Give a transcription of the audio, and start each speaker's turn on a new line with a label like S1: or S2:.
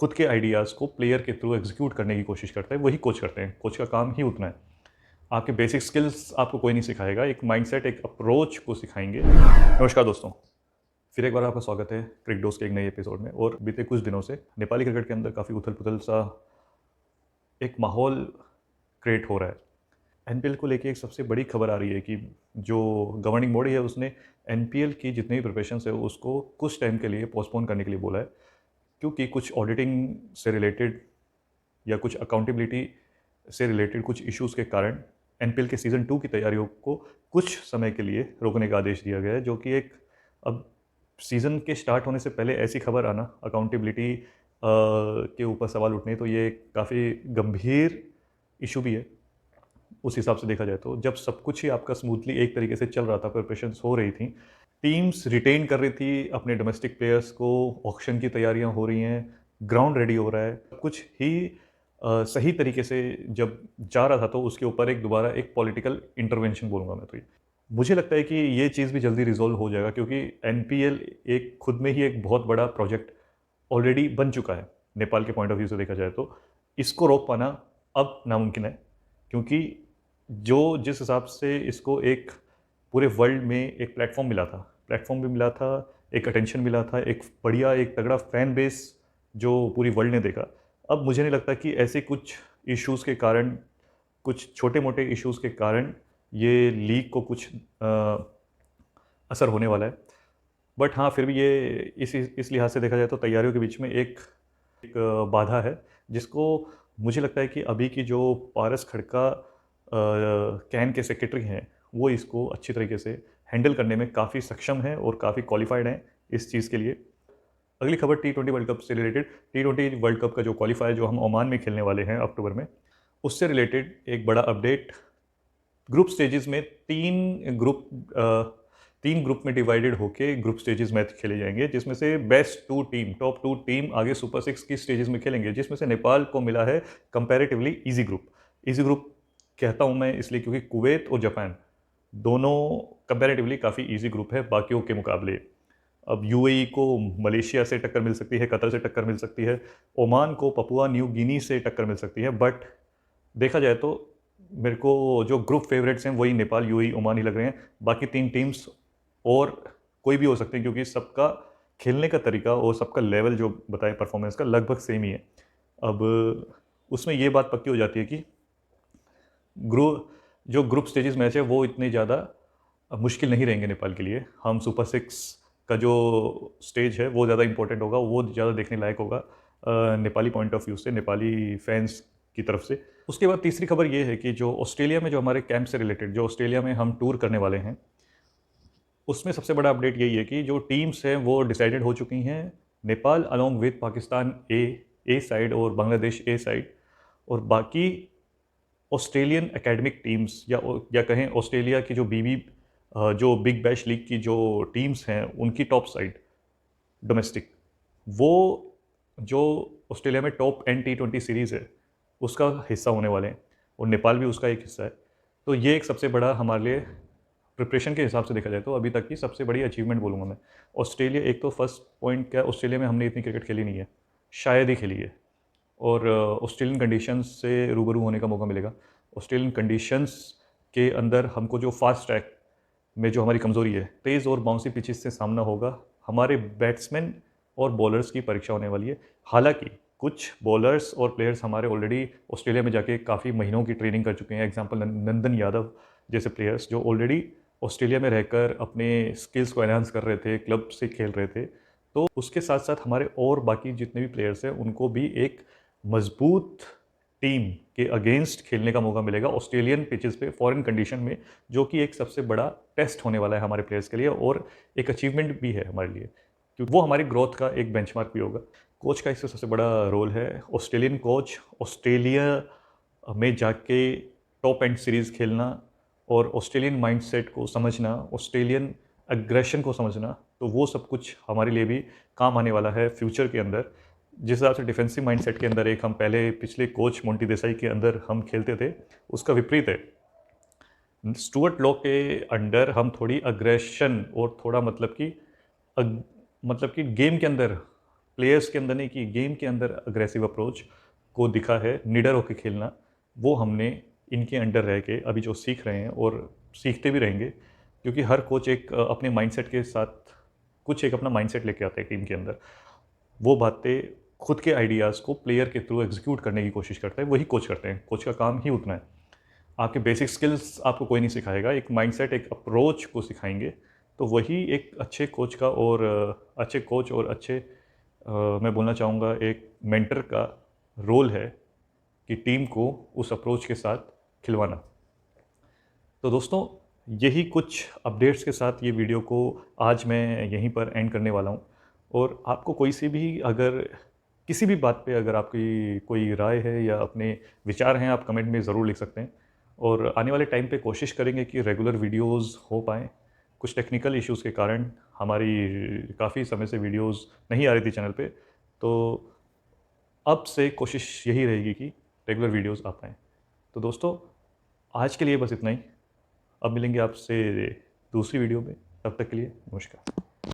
S1: खुद के आइडियाज़ को प्लेयर के थ्रू एग्जीक्यूट करने की कोशिश करता है, वही कोच करते हैं। कोच का काम ही उतना है। आपके बेसिक स्किल्स आपको कोई नहीं सिखाएगा, एक माइंडसेट, एक अप्रोच को सिखाएंगे। नमस्कार दोस्तों, फिर एक बार आपका स्वागत है क्रिक डोज के एक नए एपिसोड में। और बीते कुछ दिनों से नेपाली क्रिकेट के अंदर काफ़ी उथल पुथल सा एक माहौल क्रिएट हो रहा है। एनपीएल को लेके एक सबसे बड़ी खबर आ रही है कि जो गवर्निंग बॉडी है उसने एनपीएल की जितनी भी प्रिपरेशन है उसको कुछ टाइम के लिए पोस्टपोन करने के लिए बोला है, क्योंकि कुछ ऑडिटिंग से रिलेटेड या कुछ अकाउंटेबिलिटी से रिलेटेड कुछ इश्यूज़ के कारण एनपीएल के सीज़न 2 की तैयारियों को कुछ समय के लिए रोकने का आदेश दिया गया है। जो कि एक, अब सीज़न के स्टार्ट होने से पहले ऐसी खबर आना, अकाउंटेबिलिटी के ऊपर सवाल उठने, तो ये काफ़ी गंभीर इशू भी है। उस हिसाब से देखा जाए तो जब सब कुछ ही आपका स्मूथली एक तरीके से चल रहा था, प्रिपरेशंस हो रही थी, टीम्स रिटेन कर रही थी अपने डोमेस्टिक प्लेयर्स को, ऑक्शन की तैयारियां हो रही हैं, ग्राउंड रेडी हो रहा है, कुछ ही सही तरीके से जब जा रहा था, तो उसके ऊपर एक दोबारा एक पॉलिटिकल इंटरवेंशन बोलूँगा मैं तो। ये मुझे लगता है कि ये चीज़ भी जल्दी रिजॉल्व हो जाएगा, क्योंकि एनपीएल एक खुद में ही एक बहुत बड़ा प्रोजेक्ट ऑलरेडी बन चुका है। नेपाल के पॉइंट ऑफ व्यू से देखा जाए तो इसको रोक पाना अब नामुमकिन है, क्योंकि जो जिस हिसाब से इसको एक पूरे वर्ल्ड में एक प्लेटफॉर्म भी मिला था, एक अटेंशन मिला था, एक बढ़िया एक तगड़ा फैन बेस जो पूरी वर्ल्ड ने देखा। अब मुझे नहीं लगता कि ऐसे कुछ इश्यूज़ के कारण, कुछ छोटे मोटे इश्यूज़ के कारण ये लीग को कुछ असर होने वाला है। बट हाँ, फिर भी ये इस लिहाज से देखा जाए तो तैयारियों के बीच में एक बाधा है, जिसको मुझे लगता है कि अभी की जो पारस खड़का कैन के सेक्रेटरी हैं, वो इसको अच्छी तरीके से हैंडल करने में काफ़ी सक्षम हैं और काफ़ी क्वालिफाइड हैं इस चीज़ के लिए। अगली खबर टी20 वर्ल्ड कप से रिलेटेड। टी20 वर्ल्ड कप का जो क्वालिफायर जो हम ओमान में खेलने वाले हैं अक्टूबर में, उससे रिलेटेड एक बड़ा अपडेट। ग्रुप स्टेजेस में तीन ग्रुप में डिवाइडेड होके ग्रुप स्टेजेस मैच खेले जाएंगे, जिसमें से टॉप टू टीम आगे सुपर 6 की स्टेजेस में खेलेंगे, जिसमें से नेपाल को मिला है comparatively easy group. Easy group कहता हूं मैं इसलिए क्योंकि कुवैत और जापान दोनों कंपैरेटिवली काफ़ी इजी ग्रुप है बाकियों के मुकाबले। अब यूएई को मलेशिया से टक्कर मिल सकती है, कतर से टक्कर मिल सकती है, ओमान को पपुआ न्यू गिनी से टक्कर मिल सकती है। बट देखा जाए तो मेरे को जो ग्रुप फेवरेट्स हैं वही नेपाल, यूएई, ओमान ही लग रहे हैं। बाकी तीन टीम्स और कोई भी हो सकती है, क्योंकि सबका खेलने का तरीका और सबका लेवल जो बताए परफॉर्मेंस का लगभग सेम ही है। अब उसमें ये बात पक्की हो जाती है कि ग्रुप स्टेजेस मैच है वो इतने ज़्यादा मुश्किल नहीं रहेंगे नेपाल के लिए। हम सुपर 6 का जो स्टेज है वो ज़्यादा इंपॉर्टेंट होगा, वो ज़्यादा देखने लायक होगा नेपाली पॉइंट ऑफ व्यू से, नेपाली फैंस की तरफ से। उसके बाद तीसरी खबर ये है कि जो ऑस्ट्रेलिया में, जो हमारे कैंप से रिलेटेड, जो ऑस्ट्रेलिया में हम टूर करने वाले हैं, उसमें सबसे बड़ा अपडेट यही है कि जो टीम्स हैं वो डिसाइडेड हो चुकी हैं। Nepal along with Pakistan A side और बांग्लादेश ए साइड, और बाकी ऑस्ट्रेलियन एकेडमिक टीम्स या कहें ऑस्ट्रेलिया की जो जो बिग बैश लीग की जो टीम्स हैं उनकी टॉप साइड डोमेस्टिक, वो जो ऑस्ट्रेलिया में टॉप T20 सीरीज़ है उसका हिस्सा होने वाले हैं, और नेपाल भी उसका एक हिस्सा है। तो ये एक सबसे बड़ा हमारे लिए प्रिपरेशन के हिसाब से देखा जाए तो अभी तक की सबसे बड़ी अचीवमेंट बोलूँगा मैं। ऑस्ट्रेलिया, एक तो फर्स्ट पॉइंट क्या, ऑस्ट्रेलिया में हमने इतनी क्रिकेट खेली नहीं है, शायद ही खेली है, और ऑस्ट्रेलियन कंडीशंस से रूबरू होने का मौका मिलेगा। ऑस्ट्रेलियन कंडीशंस के अंदर हमको जो फास्ट ट्रैक में जो हमारी कमज़ोरी है, तेज़ और बाउंसी पिचेस से सामना होगा। हमारे बैट्समैन और बॉलर्स की परीक्षा होने वाली है। हालांकि कुछ बॉलर्स और प्लेयर्स हमारे ऑलरेडी ऑस्ट्रेलिया में जाके काफ़ी महीनों की ट्रेनिंग कर चुके हैं। एग्जांपल नंदन यादव जैसे प्लेयर्स जो ऑलरेडी ऑस्ट्रेलिया में रहकर अपने स्किल्स को एनहांस कर रहे थे, क्लब से खेल रहे थे। तो उसके साथ साथ हमारे और बाकी जितने भी प्लेयर्स हैं उनको भी एक मजबूत टीम के अगेंस्ट खेलने का मौका मिलेगा ऑस्ट्रेलियन पिचेस पे, फॉरेन कंडीशन में, जो कि एक सबसे बड़ा टेस्ट होने वाला है हमारे प्लेयर्स के लिए, और एक अचीवमेंट भी है हमारे लिए, क्योंकि वो हमारी ग्रोथ का एक बेंचमार्क भी होगा। कोच का इससे सबसे बड़ा रोल है। ऑस्ट्रेलियन कोच ऑस्ट्रेलिया में जाके टॉप एंड सीरीज़ खेलना और ऑस्ट्रेलियन माइंडसेट को समझना, ऑस्ट्रेलियन अग्रेशन को समझना, तो वो सब कुछ हमारे लिए भी काम आने वाला है फ्यूचर के अंदर। जिस हिसाब से डिफेंसिव माइंडसेट के अंदर एक हम पहले पिछले कोच मोंटी देसाई के अंदर हम खेलते थे, उसका विपरीत है। स्टुअर्ट लॉ के अंडर हम थोड़ी अग्रेशन और थोड़ा मतलब कि गेम के अंदर प्लेयर्स के अंदर नहीं कि गेम के अंदर अग्रेसिव अप्रोच को दिखा है, निडर होकर खेलना, वो हमने इनके अंडर रह के अभी जो सीख रहे हैं और सीखते भी रहेंगे, क्योंकि हर कोच एक अपने माइंडसेट के साथ कुछ एक अपना माइंडसेट लेके आता है टीम के अंदर। वो बातें खुद के आइडियाज़ को प्लेयर के थ्रू एग्जीक्यूट करने की कोशिश करता है, वही कोच करते हैं। कोच का काम ही उतना है। आपके बेसिक स्किल्स आपको कोई नहीं सिखाएगा, एक माइंडसेट, एक अप्रोच को सिखाएंगे, तो वही एक अच्छे कोच का और अच्छे कोच और अच्छे मैं बोलना चाहूँगा एक मेंटर का रोल है कि टीम को उस अप्रोच के साथ खिलवाना। तो दोस्तों, यही कुछ अपडेट्स के साथ ये वीडियो को आज मैं यहीं पर एंड करने वाला हूँ। और आपको कोई सी भी अगर किसी भी बात पे अगर आपकी कोई राय है या अपने विचार हैं, आप कमेंट में ज़रूर लिख सकते हैं। और आने वाले टाइम पे कोशिश करेंगे कि रेगुलर वीडियोस हो पाएँ। कुछ टेक्निकल इश्यूज़ के कारण हमारी काफ़ी समय से वीडियोस नहीं आ रही थी चैनल पे, तो अब से कोशिश यही रहेगी कि रेगुलर वीडियोस आ पाएँ। तो दोस्तों, आज के लिए बस इतना ही। अब मिलेंगे आपसे दूसरी वीडियो में, तब तक के लिए नमस्कार।